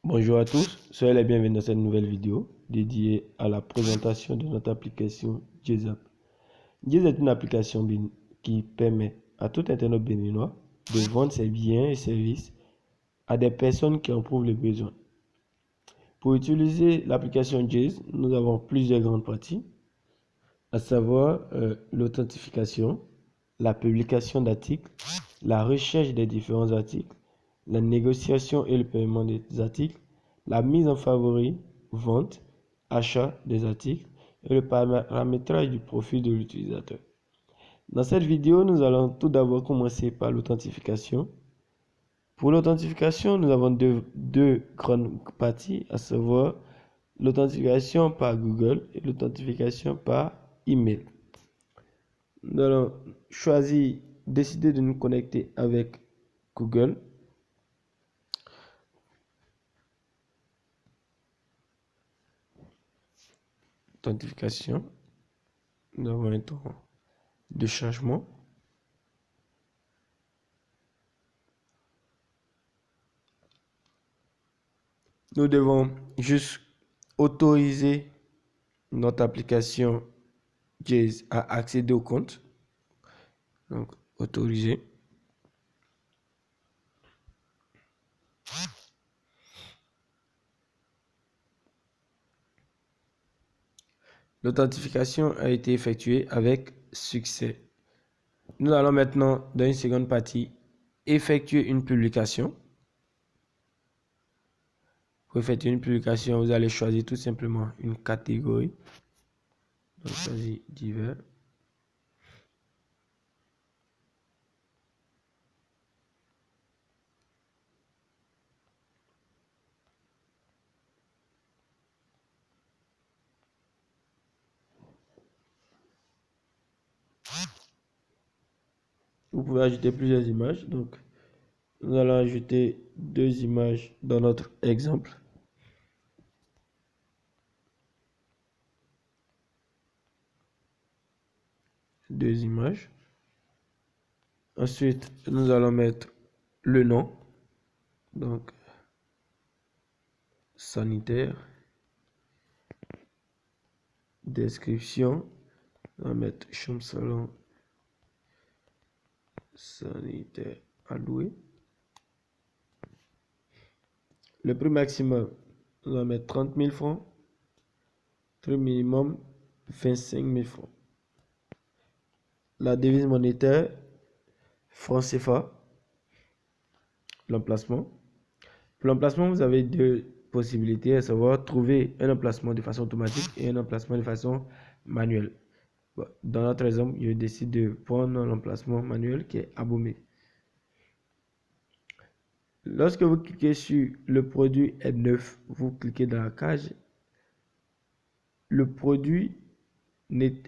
Bonjour à tous, soyez les bienvenus dans cette nouvelle vidéo dédiée à la présentation de notre application JazeApp. Jazz est une application qui permet à tout internaute béninois de vendre ses biens et services à des personnes qui en prouvent le besoin. Pour utiliser l'application Jazz, nous avons plusieurs grandes parties, à savoir l'authentification, la publication d'articles, la recherche des différents articles, la négociation et le paiement des articles, la mise en favori, vente, achat des articles et le paramétrage du profil de l'utilisateur. Dans cette vidéo, nous allons tout d'abord commencer par l'authentification. Pour l'authentification, nous avons deux grandes parties, à savoir l'authentification par Google et l'authentification par email. Nous allons décider de nous connecter avec Google. Authentification. Nous avons un temps de changement. Nous devons juste autoriser notre application Jazz à accéder au compte. Donc, autoriser. L'authentification a été effectuée avec succès. Nous allons maintenant, dans une seconde partie, effectuer une publication. Pour effectuer une publication, vous allez choisir tout simplement une catégorie. Donc, choisir divers. Vous pouvez ajouter plusieurs images. Donc, nous allons ajouter deux images dans notre exemple. Deux images. Ensuite, nous allons mettre le nom. Donc, sanitaire. Description. On va mettre chambre salon sanitaire alloué. Le prix maximum, on va mettre 30 000 francs. Prix minimum, 25 000 francs. La devise monétaire, franc CFA. L'emplacement. Pour l'emplacement, vous avez deux possibilités, à savoir trouver un emplacement de façon automatique et un emplacement de façon manuelle. Dans notre exemple, je décide de prendre l'emplacement manuel qui est Abomey. Lorsque vous cliquez sur le produit est neuf, vous cliquez dans la case. Le produit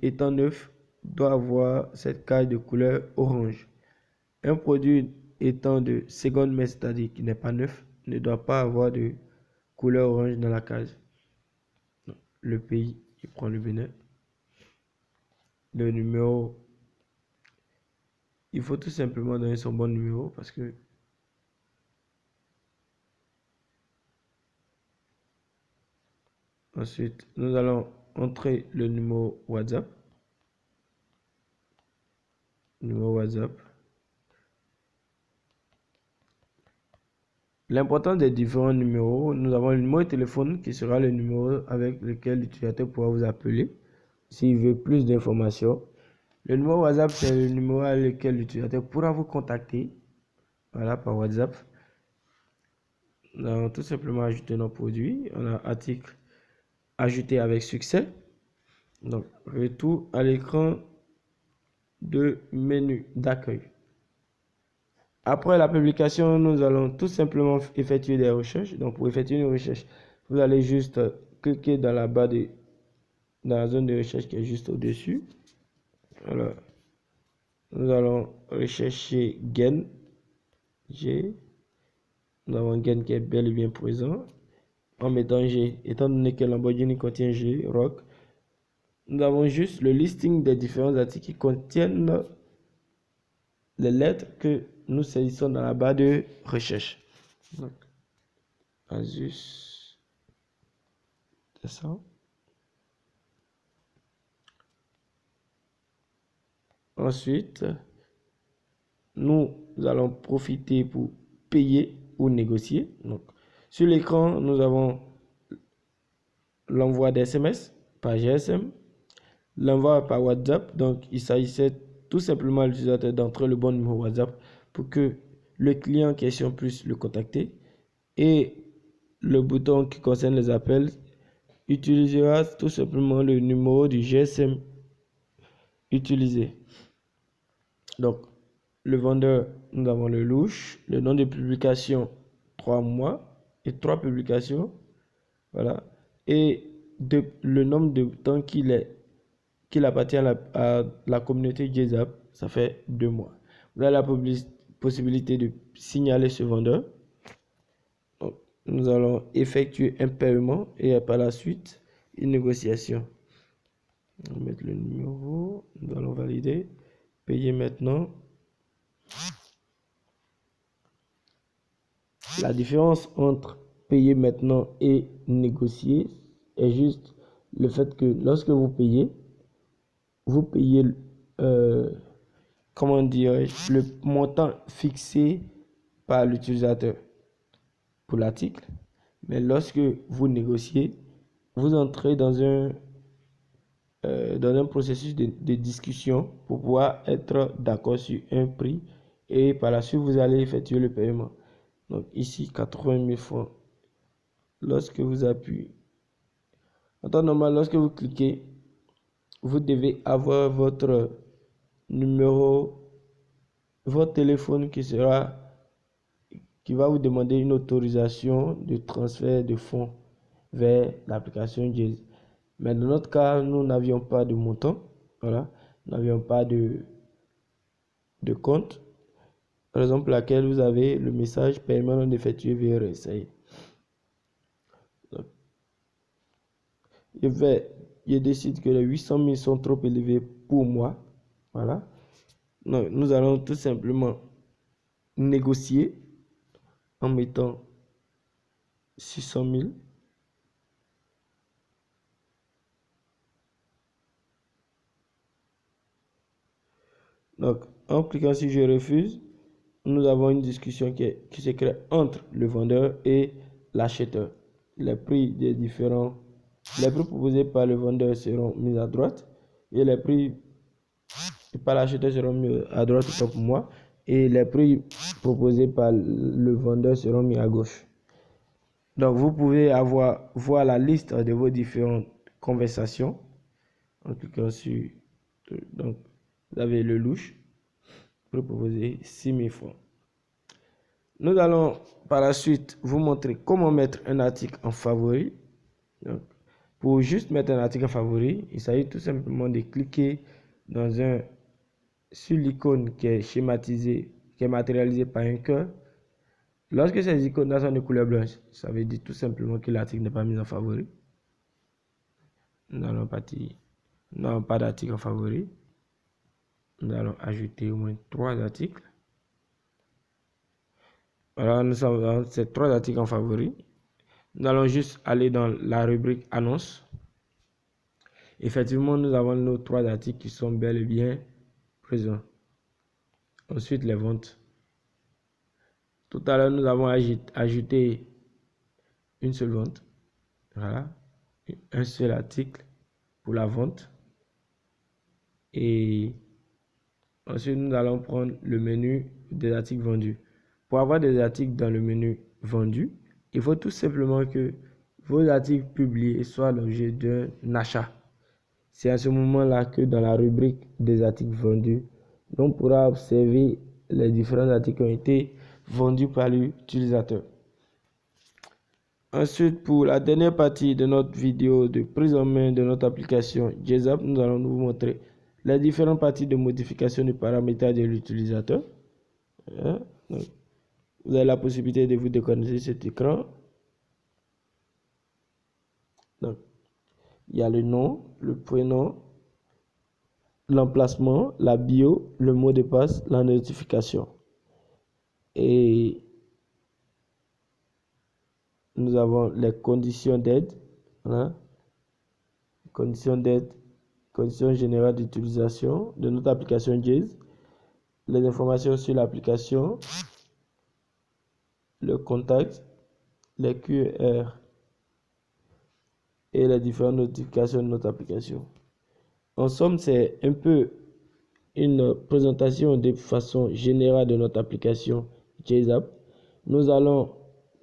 étant neuf doit avoir cette case de couleur orange. Un produit étant de seconde main, c'est-à-dire qui n'est pas neuf, ne doit pas avoir de couleur orange dans la case. Le pays, il prend le Bénin. Le numéro, il faut tout simplement donner son bon numéro parce que ensuite nous allons entrer le numéro WhatsApp. Numéro WhatsApp. L'importance des différents numéros, nous avons le numéro de téléphone qui sera le numéro avec lequel l'utilisateur pourra vous appeler s'il veut plus d'informations. Le numéro WhatsApp, c'est le numéro avec lequel l'utilisateur pourra vous contacter. Voilà, par WhatsApp. Nous allons tout simplement ajouter nos produits. On a article ajouté avec succès. Donc, retour à l'écran de menu d'accueil. Après la publication, nous allons tout simplement effectuer des recherches. Donc, pour effectuer une recherche, vous allez juste cliquer dans la barre dans la zone de recherche qui est juste au-dessus. Alors, nous allons rechercher gain. G. Nous avons gain qui est bel et bien présent. En mettant G, étant donné que Lamborghini contient G, rock, nous avons juste le listing des différents articles qui contiennent les lettres que nous saisissons dans la barre de recherche. Donc, Asus, c'est ça. Ensuite, nous allons profiter pour payer ou négocier. Donc, sur l'écran, nous avons l'envoi d'SMS par GSM, l'envoi par WhatsApp. Donc, il s'agissait tout simplement à l'utilisateur d'entrer le bon numéro WhatsApp pour que le client en question puisse le contacter. Et le bouton qui concerne les appels utilisera tout simplement le numéro du GSM utilisé. Donc, le vendeur, nous avons le louche, le nom de publication 3 mois et 3 publications, voilà, et le nombre de temps qu'il appartient à la communauté JZAP, ça fait 2 mois. Vous avez la possibilité de signaler ce vendeur. Donc, nous allons effectuer un paiement et par la suite une négociation. On va mettre le numéro, nous allons valider, payer maintenant. La différence entre payer maintenant et négocier est juste le fait que lorsque vous payez comment dire, le montant fixé par l'utilisateur pour l'article. Mais lorsque vous négociez, vous entrez dans un processus de discussion pour pouvoir être d'accord sur un prix et par la suite vous allez effectuer le paiement. Donc ici 80 000 francs. Lorsque vous appuyez, en temps normal, lorsque vous cliquez, vous devez avoir votre numéro, votre téléphone qui va vous demander une autorisation de transfert de fonds vers l'application Jazz. Mais dans notre cas, nous n'avions pas de montant, voilà, nous n'avions pas de compte, raison pour laquelle vous avez le message paiement non effectué via RSI. Je décide que les 800 000 sont trop élevés pour moi, voilà. Donc, nous allons tout simplement négocier en mettant 600 000. Donc, en cliquant sur je refuse, nous avons une discussion qui se crée entre le vendeur et l'acheteur. Les prix proposés par le vendeur seront mis à droite et les prix par l'acheteur seront mis à droite pour moi et les prix proposés par le vendeur seront mis à gauche. Donc, vous pouvez voir la liste de vos différentes conversations en cliquant sur. Donc, vous avez le louche pour proposer 6 000 francs. Nous allons par la suite vous montrer comment mettre un article en favori. Donc, pour juste mettre un article en favori, il s'agit tout simplement de cliquer sur l'icône qui est schématisée, qui est matérialisée par un cœur. Lorsque ces icônes sont de couleur blanche, ça veut dire tout simplement que l'article n'est pas mis en favori. Nous n'avons pas d'article en favori. Nous allons ajouter au moins 3 articles. Alors, nous sommes dans ces 3 articles en favori. Nous allons juste aller dans la rubrique annonce. Effectivement, nous avons nos 3 articles qui sont bel et bien présents. Ensuite, les ventes. Tout à l'heure, nous avons ajouté une seule vente. Voilà. Un seul article pour la vente. Et ensuite, nous allons prendre le menu des articles vendus. Pour avoir des articles dans le menu vendu, il faut tout simplement que vos articles publiés soient l'objet d'un achat. C'est à ce moment-là que dans la rubrique des articles vendus, on pourra observer les différents articles qui ont été vendus par l'utilisateur. Ensuite, pour la dernière partie de notre vidéo de prise en main de notre application JZAP, nous allons vous montrer les différentes parties de modification du paramétrage de l'utilisateur. Vous avez la possibilité de vous déconnecter cet écran. Donc, il y a le nom, le prénom, l'emplacement, la bio, le mot de passe, la notification. Et nous avons les conditions d'aide, voilà. Conditions d'aide, conditions générales d'utilisation de notre application Jez, les informations sur l'application, le contact, les QR et les différentes notifications de notre application. En somme, c'est un peu une présentation de façon générale de notre application JazApp. Nous allons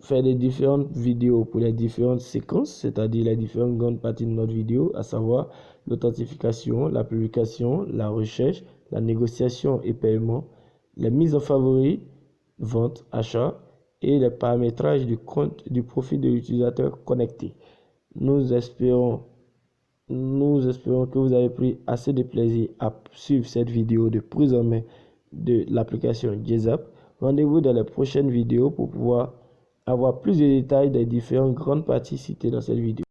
faire des différentes vidéos pour les différentes séquences, c'est-à-dire les différentes grandes parties de notre vidéo, à savoir l'authentification, la publication, la recherche, la négociation et paiement, les mises en favoris, vente, achat et les paramétrages du compte du profil de l'utilisateur connecté. Nous espérons que vous avez pris assez de plaisir à suivre cette vidéo de prise en main de l'application JazApp. Rendez-vous dans les prochaines vidéos pour pouvoir avoir plus de détails des différentes grandes parties citées dans cette vidéo.